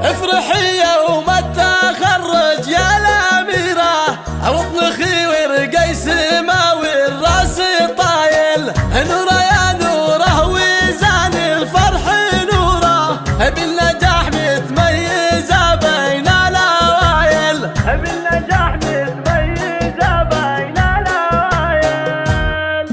افرحي يوم التخرج يا الأميرة، وطنخي ورقي سماوي الراس طايل، نوره يا نوره وزان الفرح نوره، بالنجاح متميزة بين الأوائل، بالنجاح متميزة بين الأوائل.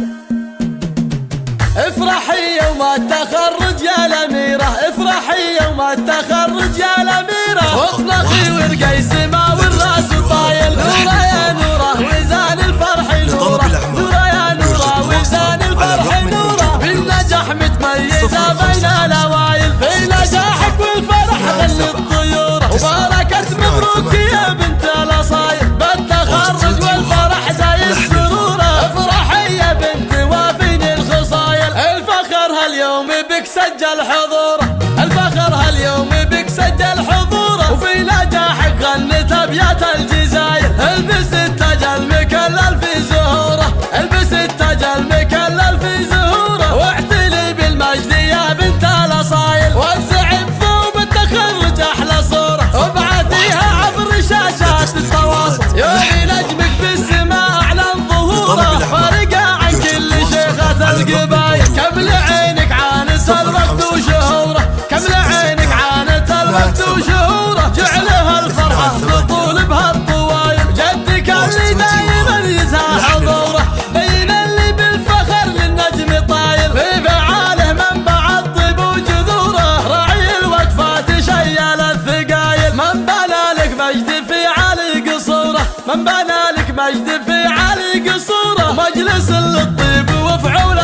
افرحي يوم التخرج يا الأميرة، افرحي يوم التخرج يا الأميرة، واطلقي ورقي سماوي الراس طايل، نوره يا نوره وزان الفرح نوره، نوره يا نوره وزان الفرح نوره، بالنجاح متميزة بين الأوائل، في نجاحك والفرح غني الطيور، وبركة مبروك يا بنت الأصايل، بالتخرج والفرح زايد سروره، افرحي يا بنت وافيني الخصايل، الفخر هاليوم بك سجل حضوره، الفخر هاليوم بك سجل حضوره، وفي نجاحك غنت ابيات الجزاير، البس التاج المكلل في زهوره، البس التاج المكلل في زهوره، واعتلي بالمجد يا بنت الاصايل، وزعي بثوب التخرج احلى صوره، وابعثيها عبر شاشات التواصل، يومي نجمك بالسماء اعلن ظهوره، فارقه عن كل شيخة القبايل، كمل عينك عانت الوقت وشهوره، كمل عينك عانت الوقت وشهوره، جعلها الفرحة تطول بها الطوايل، جدك اللي دايما يزهى حضوره، بين اللي بالفخر للنجم طايل، في فعاله منبع الطيب وجذوره، راعي الوقفات شيال الثقايل، من بنى لك مجد في عالي قصوره، من بنى لك مجد في عالي قصوره، مجلس للطيب وفعوله